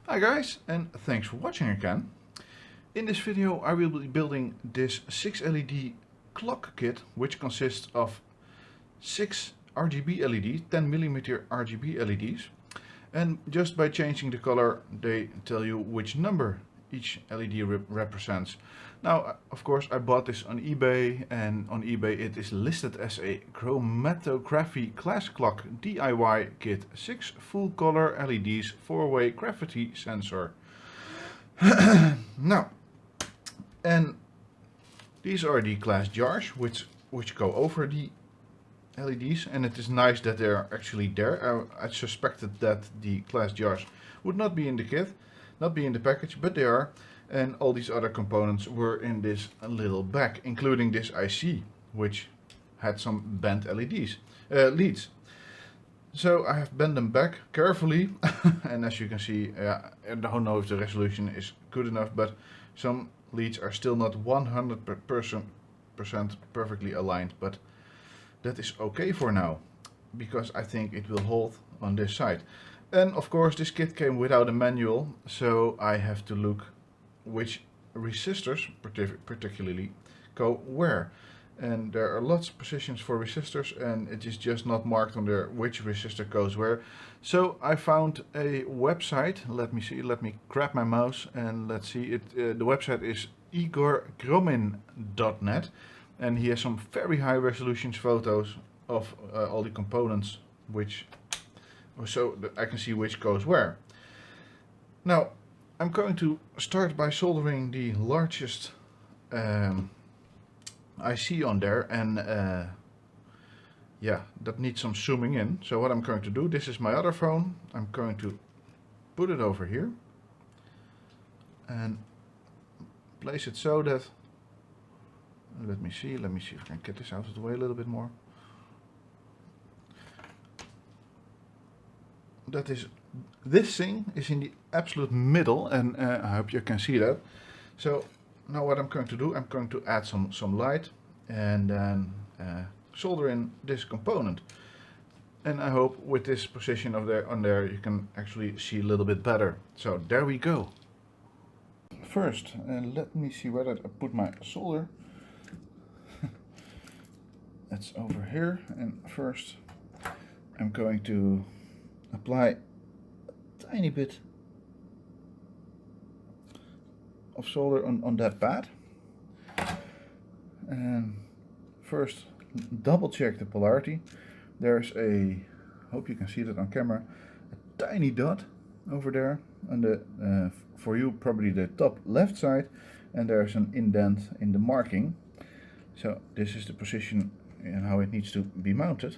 Hi guys, and thanks for watching again. In this video I will be building this 6 LED clock kit, which consists of 6 RGB LEDs, 10mm RGB LEDs, and just by changing the color they tell you which number each LED represents. Now, of course, I bought this on eBay, and on eBay it is listed as a Chromatography class clock DIY kit, 6 full color LEDs, 4-way gravity sensor. Now, and these are the glass jars which go over the LEDs, and it is nice that they are actually there. I suspected that the glass jars would not be in the kit, not be in the package, but they are. And all these other components were in this little bag, including this IC, which had some bent leads. So I have bent them back carefully, and as you can see, I don't know if the resolution is good enough, but some leads are still not 100% perfectly aligned, but that is okay for now, because I think it will hold on this side. And of course this kit came without a manual, so I have to look which resistors particularly go where. And there are lots of positions for resistors, and it is just not marked on there which resistor goes where. So I found a website. Let me see, let me grab my mouse and let's see it. The website is igorgromin.net, and he has some very high resolution photos of all the components, which so that I can see which goes where. Now I'm going to start by soldering the largest IC on there, and yeah, that needs some zooming in. So what I'm going to do, this is my other phone, I'm going to put it over here and place it so that, let me see if I can get this out of the way a little bit more. That is, this thing is in the absolute middle, and I hope you can see that. So now what I'm going to do, I'm going to add some light and then solder in this component. And I hope with this position of there on there you can actually see a little bit better. So there we go. First, let me see where I put my solder. That's over here, and first I'm going to apply a tiny bit of solder on that pad, and first double check the polarity. There's a, hope you can see that on camera, a tiny dot over there on the for you probably the top left side, and there's an indent in the marking. So this is the position and how it needs to be mounted.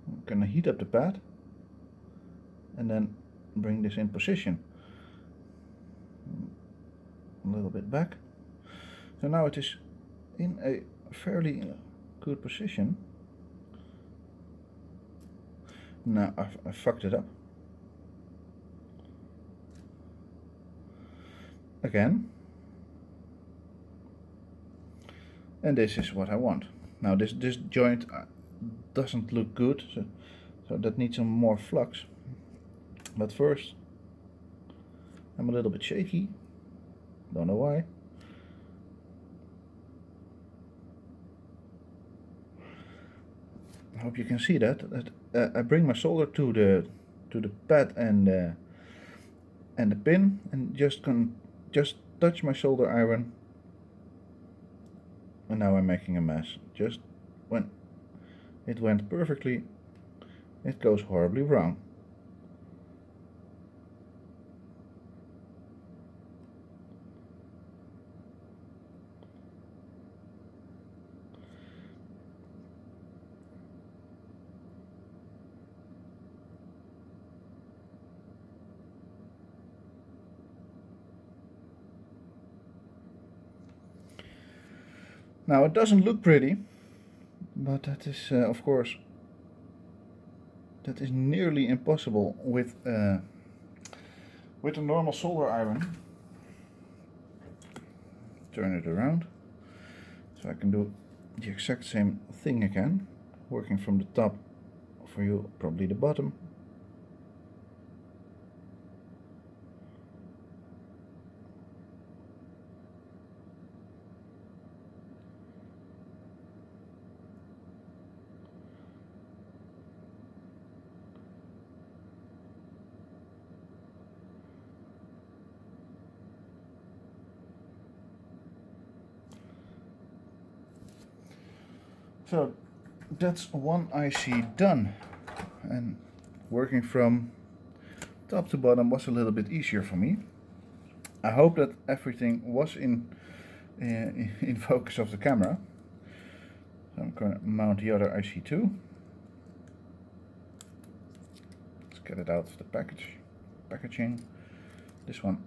I'm gonna heat up the pad and then bring this in position. A little bit back. So now it is in a fairly good position. Now I fucked it up. Again. And this is what I want. Now this joint doesn't look good, so that needs some more flux. But first, I'm a little bit shaky, don't know why. I hope you can see that. I bring my solder to the pad and the pin, and just touch my solder iron, and now I'm making a mess. Just when it went perfectly, it goes horribly wrong. Now it doesn't look pretty, but that is of course, that is nearly impossible with a normal solder iron. Turn it around so I can do the exact same thing again, working from the top, for you probably the bottom. So that's one IC done, and working from top to bottom was a little bit easier for me. I hope that everything was in focus of the camera. So I'm going to mount the other IC too. Let's get it out of the packaging. This one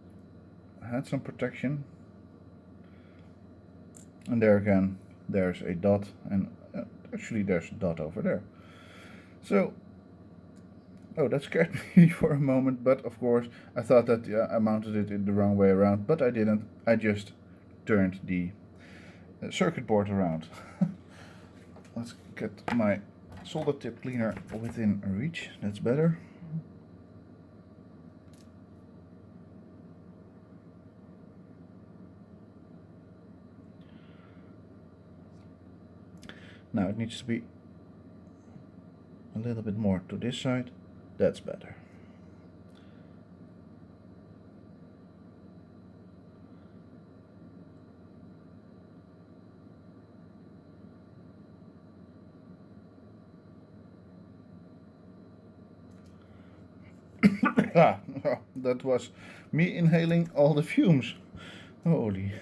had some protection, and there again there's a dot, and actually there's a dot over there. So, oh, that scared me for a moment, but of course I thought that I mounted it in the wrong way around, but I didn't. I just turned the circuit board around. Let's get my solder tip cleaner within reach, that's better. Now it needs to be a little bit more to this side, that's better. Ah, that was me inhaling all the fumes. Holy.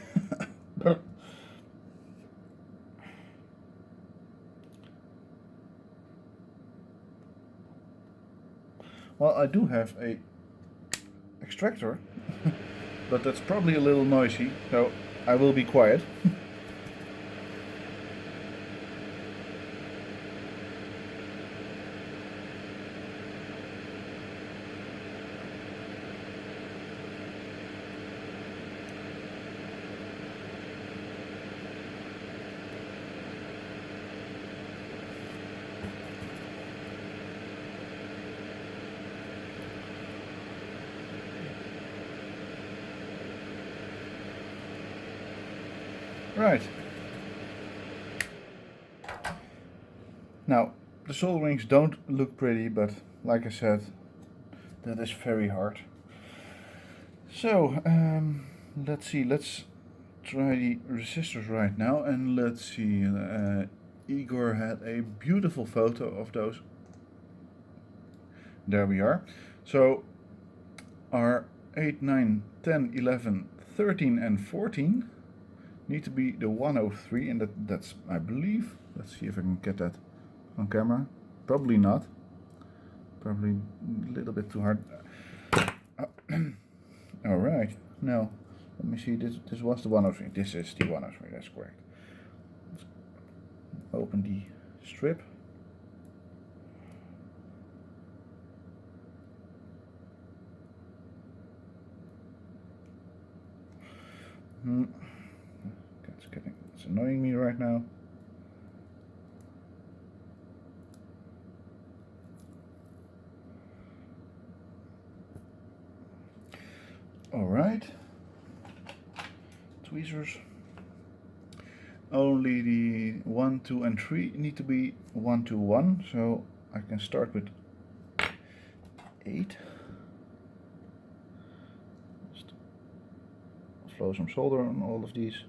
Well, I do have a extractor, but that's probably a little noisy, so I will be quiet. Right. Now, the solderings don't look pretty, but like I said, that is very hard. So, let's see, let's try the resistors right now, and let's see, Igor had a beautiful photo of those. There we are. So, our 8, 9, 10, 11, 13 and 14 need to be the 103, and that's, I believe, let's see if I can get that on camera. Probably not. Probably a little bit too hard. Alright, now, let me see, this was the 103. This is the 103, that's correct. Let's open the strip. It's annoying me right now. Alright. Tweezers. Only the 1, 2 and 3 need to be 1, 2, 1, so I can start with 8. Just flow some solder on all of these.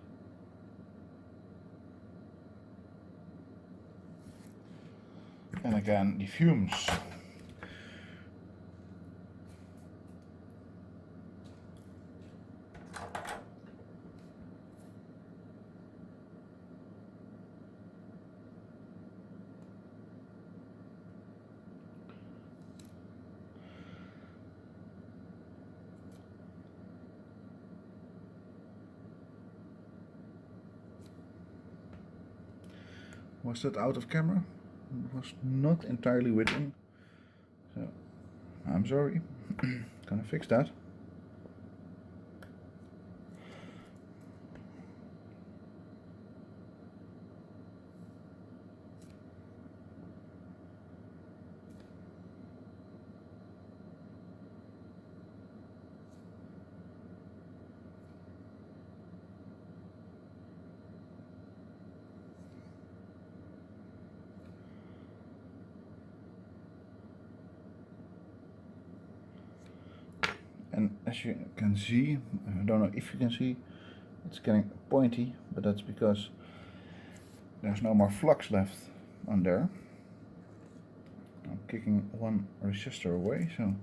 And again, the fumes. Was that out of camera? It was not entirely within, so I'm sorry. Gonna fix that. And as you can see, I don't know if you can see, it's getting pointy, but that's because there's no more flux left on there. I'm kicking one resistor away, so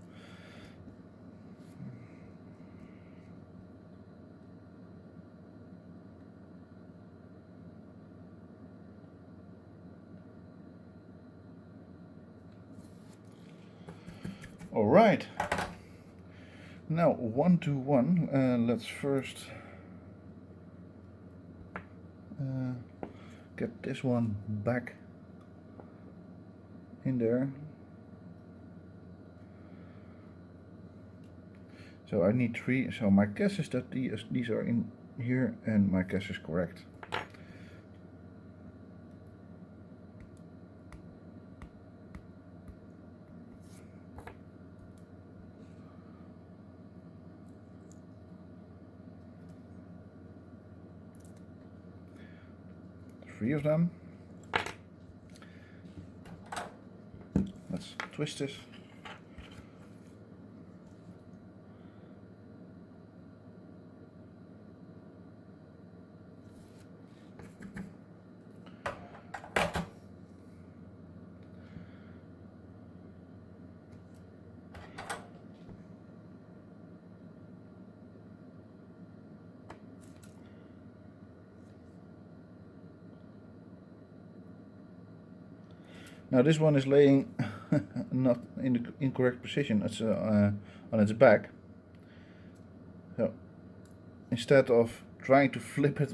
all right. Now 1 to 1. Let's first get this one back in there. So I need 3. So my guess is that these are in here, and my guess is correct. Three of them. Let's twist this. Now this one is laying not in the incorrect position. It's on its back. So instead of trying to flip it,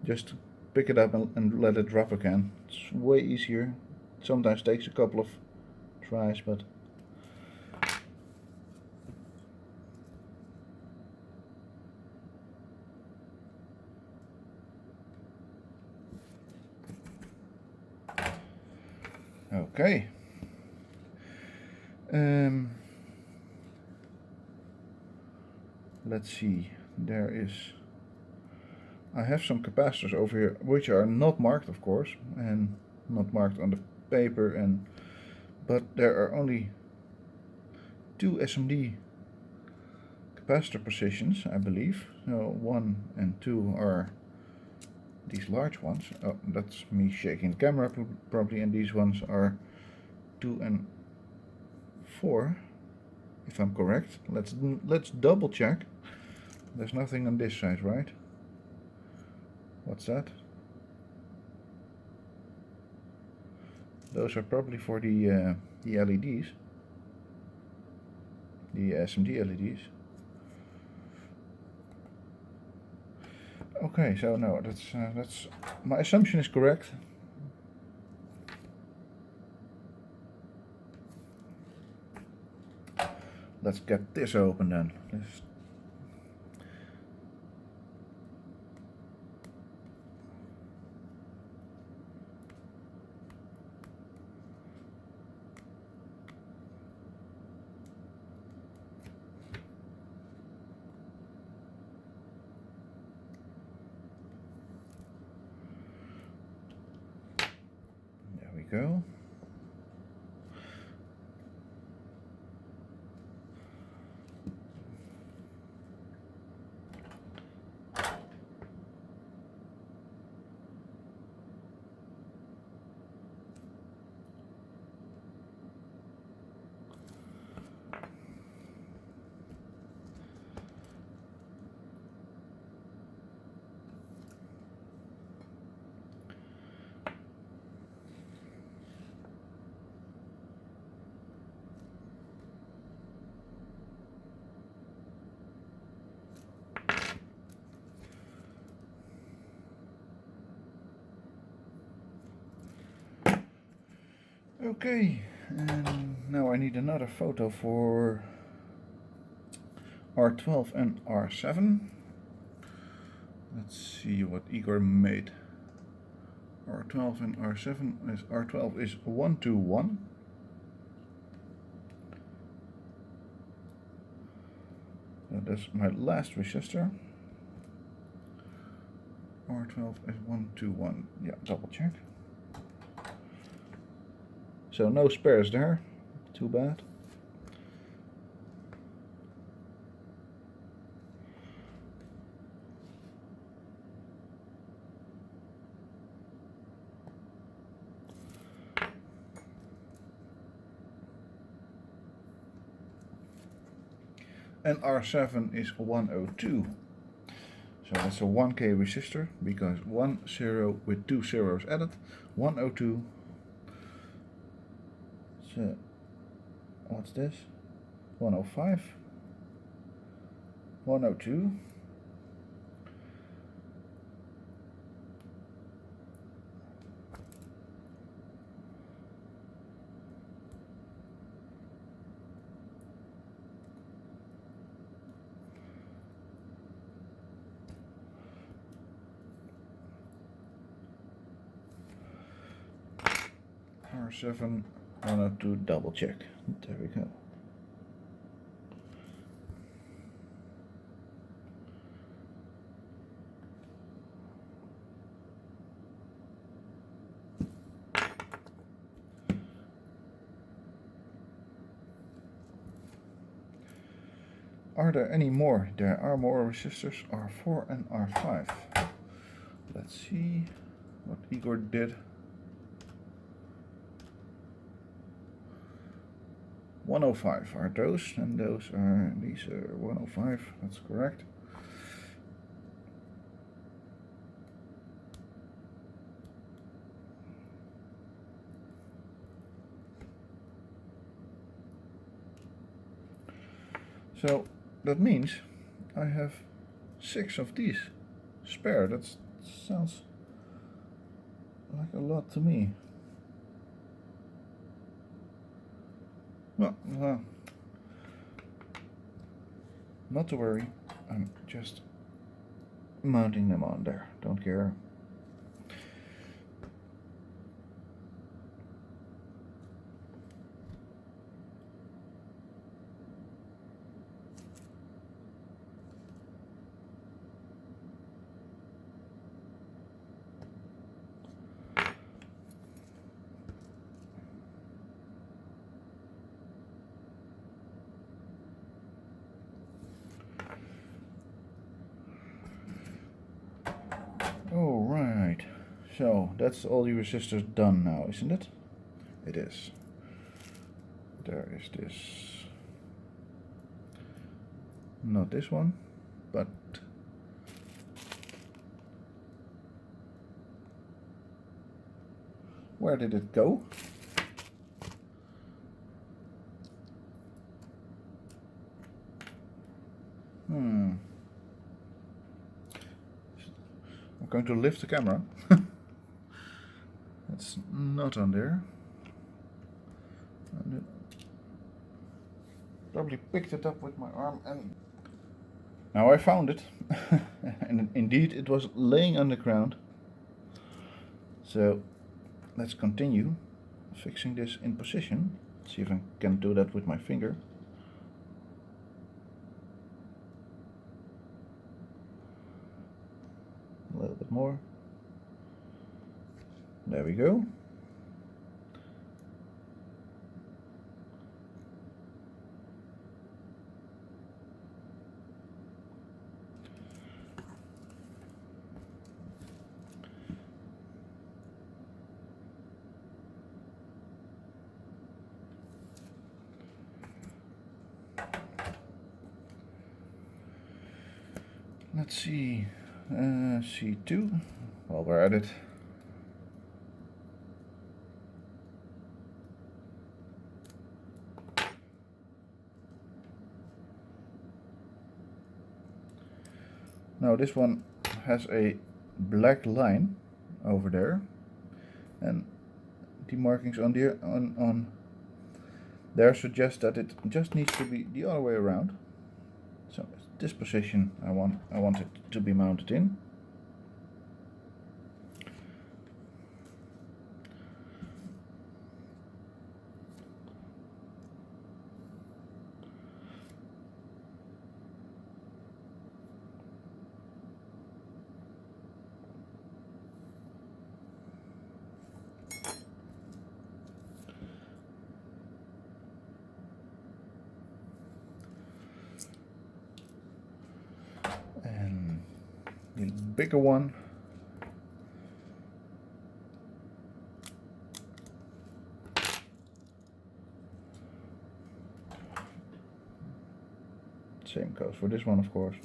just pick it up and let it drop again. It's way easier. It sometimes takes a couple of tries, but okay. Let's see. There is. I have some capacitors over here, which are not marked, of course, and not marked on the paper, but there are only 2 SMD capacitor positions, I believe. So 1 and 2 are these large ones. Oh, that's me shaking the camera probably, and these ones are 2 and 4, if I'm correct. Let's double check. There's nothing on this side, right? What's that? Those are probably for the LEDs, the SMD LEDs. Okay, so no, that's my assumption is correct. Let's get this open then. There we go. Okay, and now I need another photo for R12 and R7. Let's see what Igor made. R12 and R7 is R12 is 1 to 1. That's my last resistor. R12 is 1 to 1. Yeah, double check. So no spares there. Too bad. and R7 is 102. So that's a 1K resistor, because 1 0 with 2 zeros added, 102. So what's this? 105, 102. R7 102, double check. There we go. Are there any more? There are more resistors, R4 and R5. Let's see what Igor did. 105 are those, and these are 105, that's correct. So that means I have 6 of these spare. That sounds like a lot to me. Well, not to worry, I'm just mounting them on there, don't care. All right, so that's all the resistors done now, isn't it? It is. There is this, not this one, but where did it go? I'm going to lift the camera. It's not on there. Probably picked it up with my arm, and now I found it. And indeed it was laying on the ground. So let's continue fixing this in position. See if I can do that with my finger. A little bit more. There we go. Let's see, C2, while we're at it. Now this one has a black line over there, and the markings on there suggest that it just needs to be the other way around. So this position I want it to be mounted in. And the bigger one Same goes for this one, of course.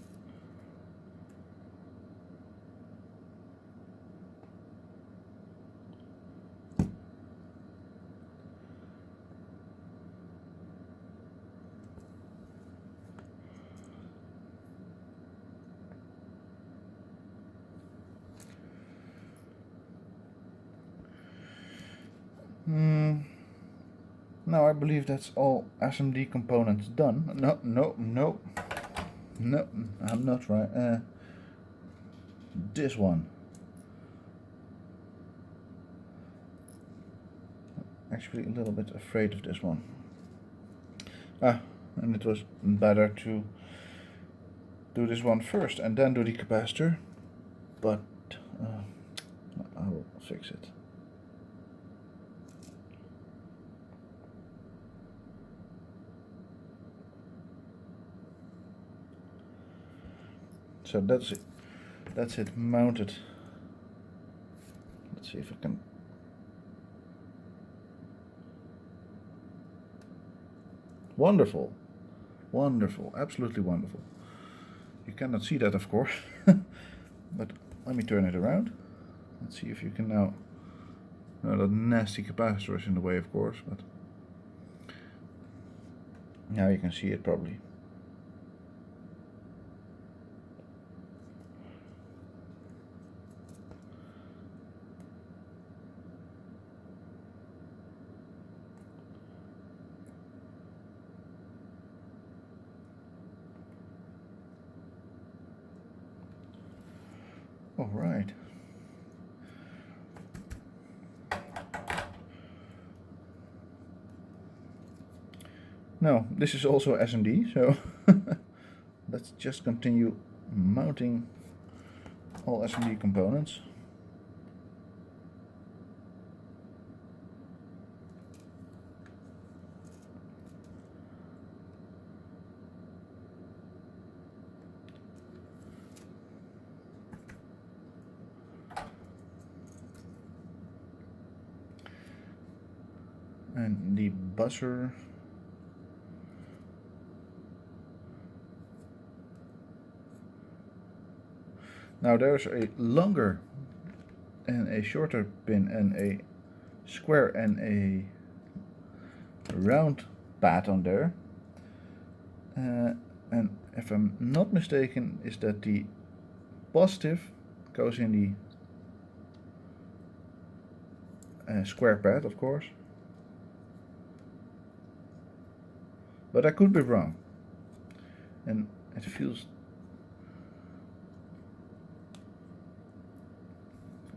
Now I believe that's all SMD components done. No, I'm not right. This one. Actually, a little bit afraid of this one. And it was better to do this one first and then do the capacitor, but I will fix it. So that's it mounted. Let's see if I can. Wonderful, wonderful, absolutely wonderful. You cannot see that, of course, but let me turn it around. Let's see if you can now. No, that nasty capacitor is in the way, of course, but now you can see it probably. All right. Now, this is also SMD, so let's just continue mounting all SMD components. And the buzzer. Now there's a longer and a shorter pin and a square and a round pad on there. And if I'm not mistaken, is that the positive goes in the square pad, of course. But I could be wrong. And it feels,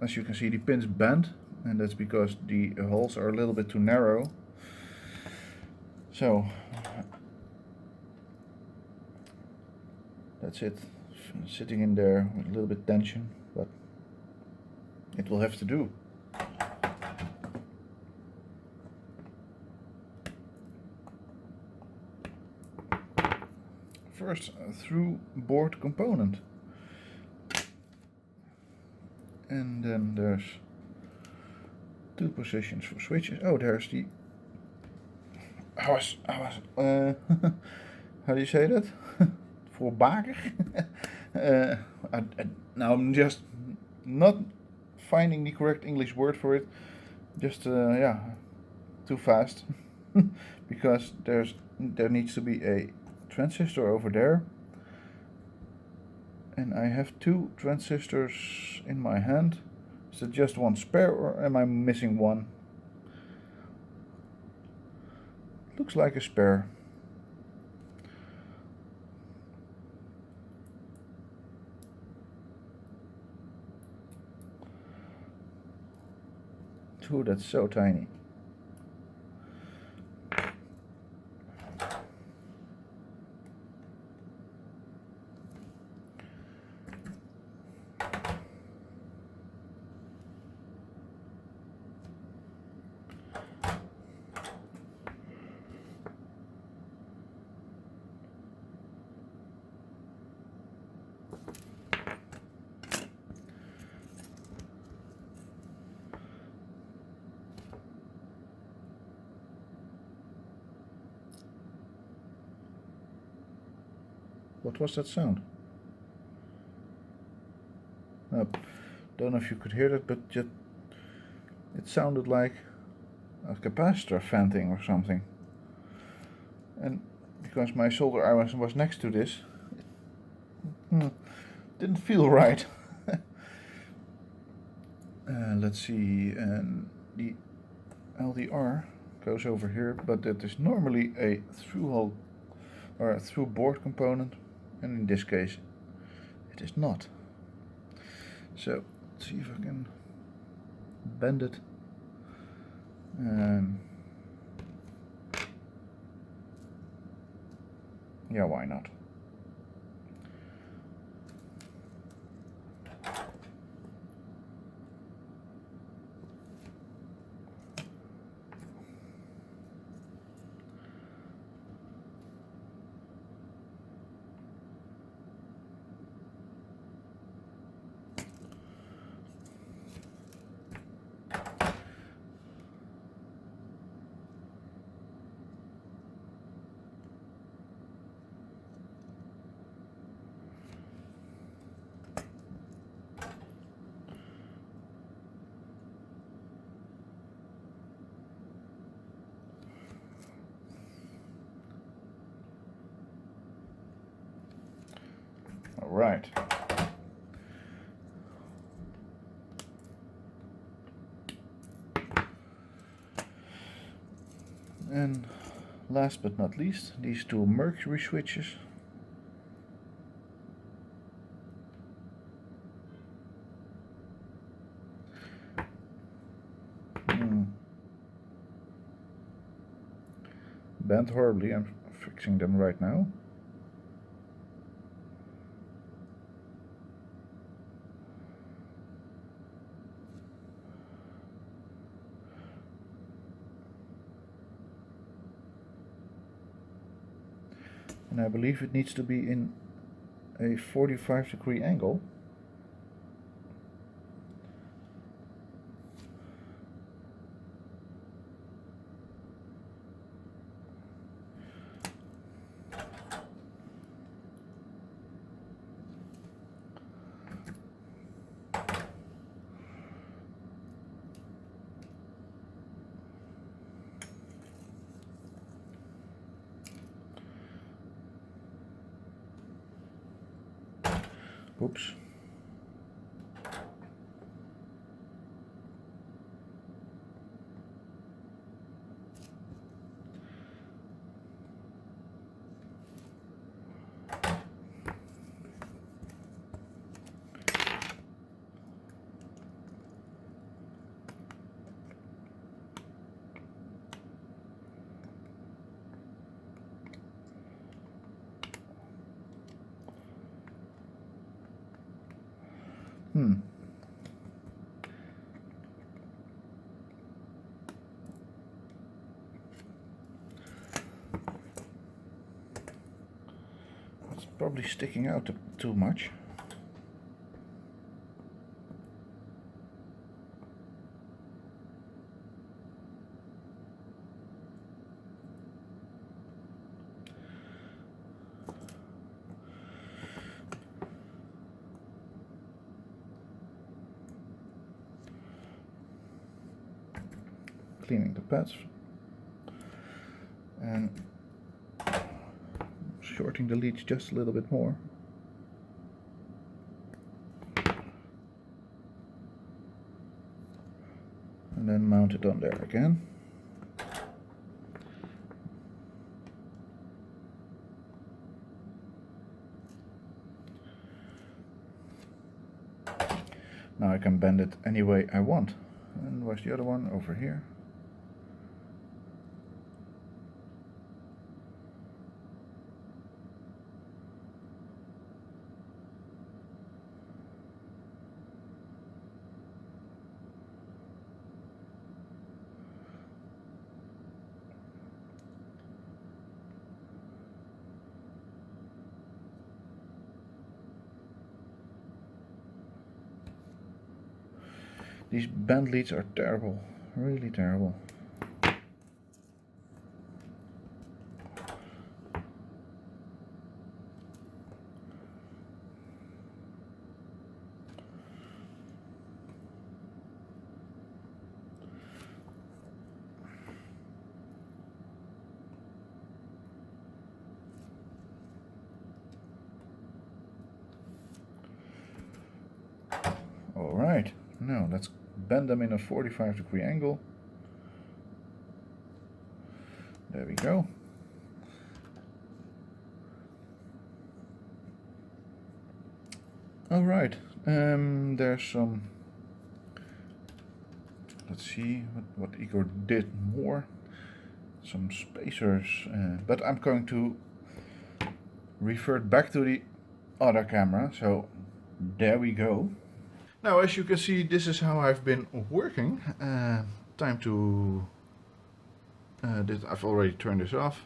as you can see, the pins bend, and that's because the holes are a little bit too narrow. So that's it, sitting in there with a little bit tension, but it will have to do. First, through board component, and then there's two positions for switches. Oh, there's the how do you say that? For baker? Now I'm just not finding the correct English word for it. Just yeah, too fast. Because there needs to be a transistor over there, and I have two transistors in my hand. Is it just one spare, or am I missing one? Looks like a spare. Ooh, that's so tiny. What was that sound? Don't know if you could hear that, but just it sounded like a capacitor venting or something. And because my solder iron was next to this, it didn't feel right. Let's see, and the LDR goes over here, but that is normally a through hole or a through board component, and in this case it is not. So let's see if I can bend it. Yeah, why not? All right. And last but not least, these two Mercury switches. Bent horribly. I'm fixing them right now. And I believe it needs to be in a 45-degree angle. Oops. It's probably sticking out too much. Cleaning the pads and shorting the leads just a little bit more. And then mount it on there again. Now I can bend it any way I want. And where's the other one? Over here. These bend leads are terrible, really terrible. Now let's bend them in a 45-degree angle. There we go. Alright, there's some, let's see what Igor did more. Some spacers, but I'm going to revert back to the other camera, so there we go. Now as you can see, this is how I've been working. Time to, I've already turned this off.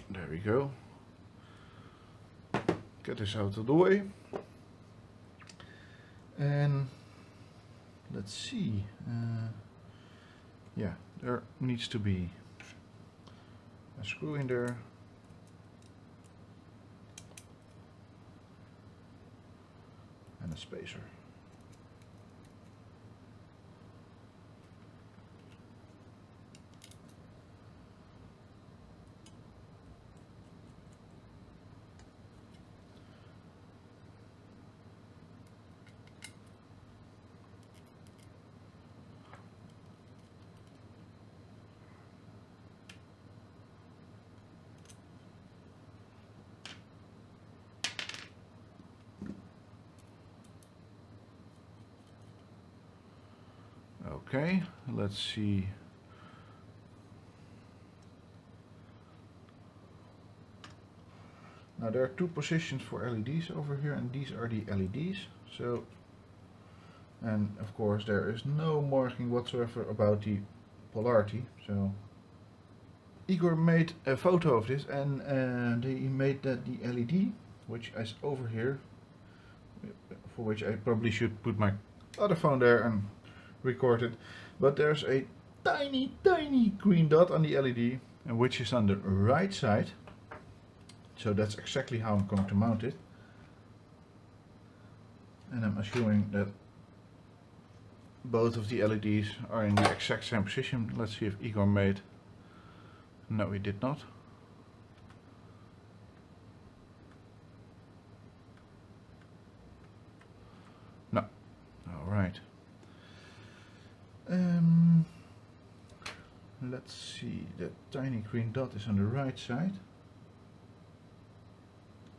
There we go. Get this out of the way. And let's see. Yeah, there needs to be a screw in there. And a spacer. Okay, let's see. Now there are two positions for LEDs over here, and these are the LEDs. So, and of course there is no marking whatsoever about the polarity. So Igor made a photo of this, and he made that the LED, which is over here, for which I probably should put my other phone there and record it, but there's a tiny green dot on the LED, and which is on the right side. So that's exactly how I'm going to mount it, and I'm assuming that both of the LEDs are in the exact same position. Let's see if Igor made. No, he did not. No. All right. Let's see, the tiny green dot is on the right side.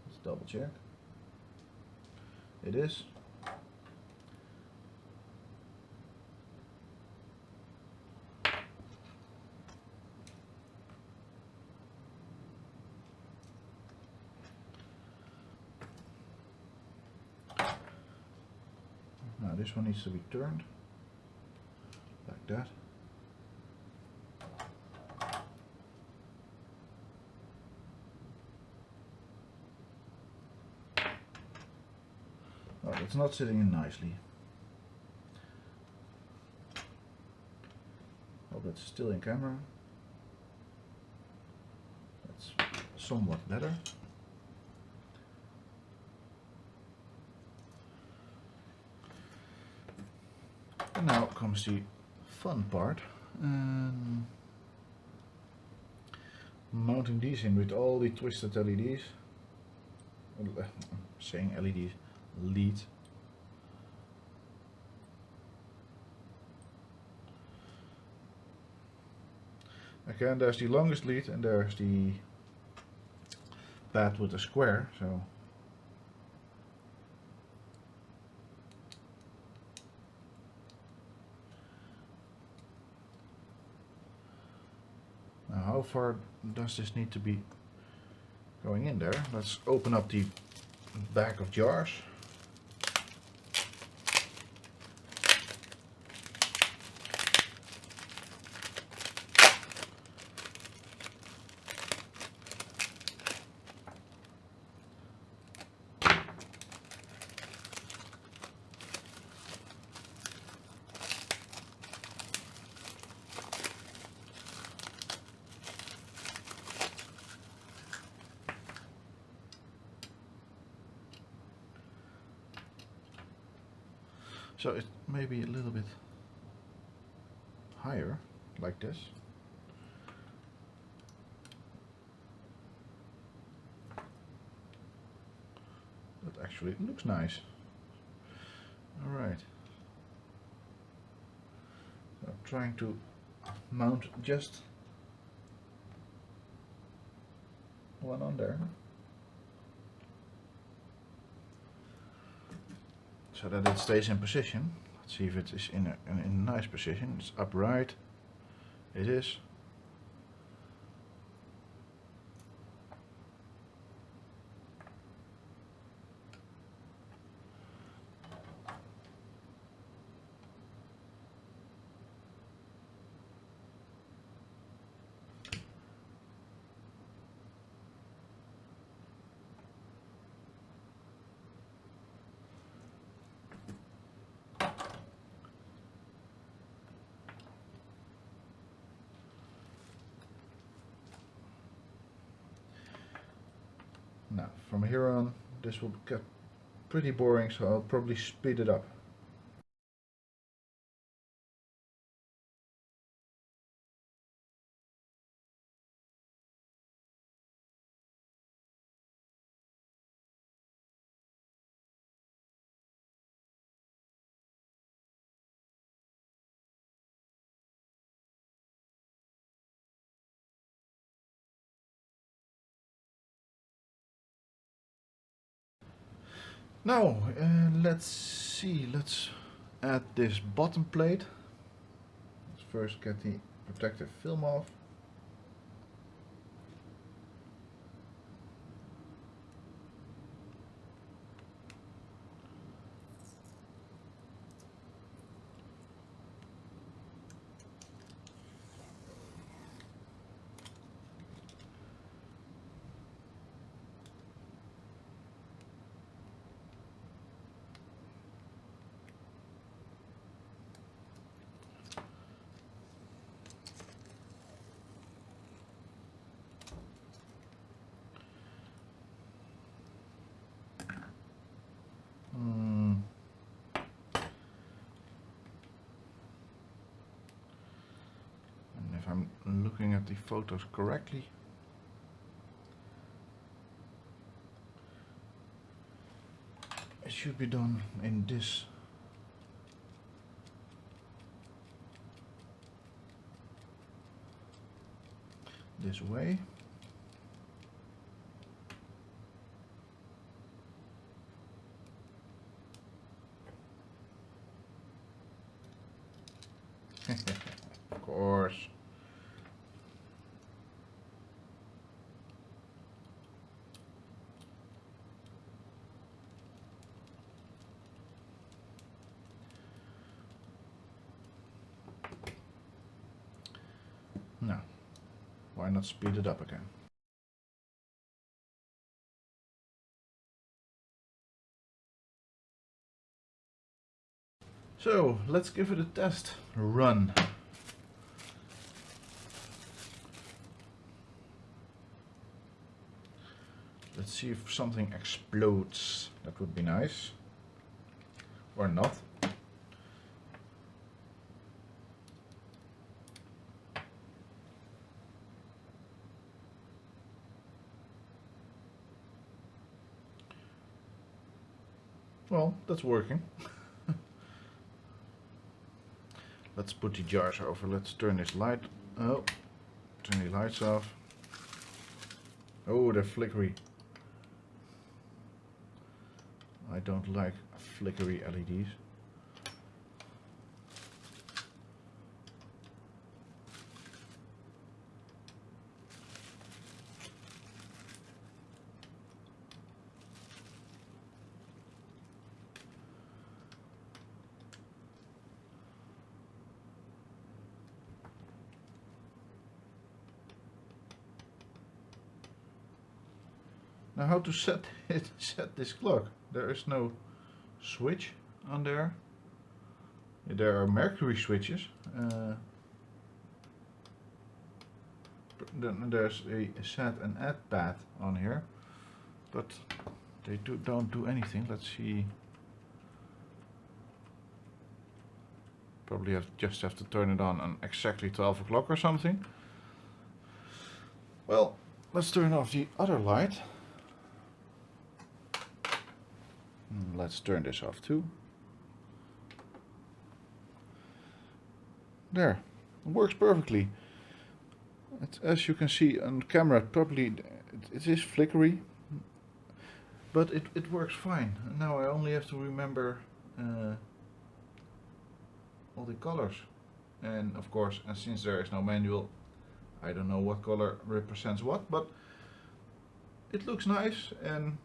Let's double check. It is. Now this one needs to be turned like that. Oh, it's not sitting in nicely. Oh, that's still in camera. That's somewhat better. And now comes the fun part. Mounting these in with all the twisted LEDs. Saying LEDs, leads. Again, there's the longest lead and there's the pad with a square. So now how far does this need to be going in there? Let's open up the back of jars. So it may be a little bit higher, like this. That actually looks nice. All Right. I'm trying to mount just one on there, so that it stays in position. Let's see if it is in a nice position. It's upright. It is. Now, from here on, this will get pretty boring, so I'll probably speed it up. Now, let's see, let's add this bottom plate. Let's first get the protective film off. And if I'm looking at the photos correctly, it should be done in this way. Of course. Now, why not speed it up again? So, let's give it a test run. Let's see if something explodes. That would be nice. Or not. Well, that's working. Let's put the jars over. Let's turn this light. Oh, turn the lights off. Oh, they're flickery. I don't like flickery LEDs. Now, how to set this clock? There is no switch on there. There are Mercury switches. Then there's a set and add pad on here, but they don't do anything. Let's see. Probably just have to turn it on exactly 12 o'clock or something. Well, let's turn off the other light. Let's turn this off too. There, it works perfectly. As you can see on camera, probably it is flickery, but it works fine. Now I only have to remember all the colors, and of course, and since there is no manual, I don't know what color represents what, but it looks nice, and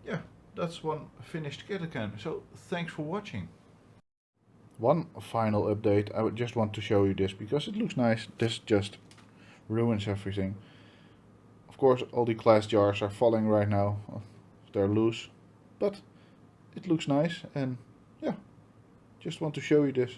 yeah, that's one finished kit again. So thanks for watching. One final update, I would just want to show you this because it looks nice. This just ruins everything. Of course, all the glass jars are falling right now. They're loose, but it looks nice, and yeah, just want to show you this.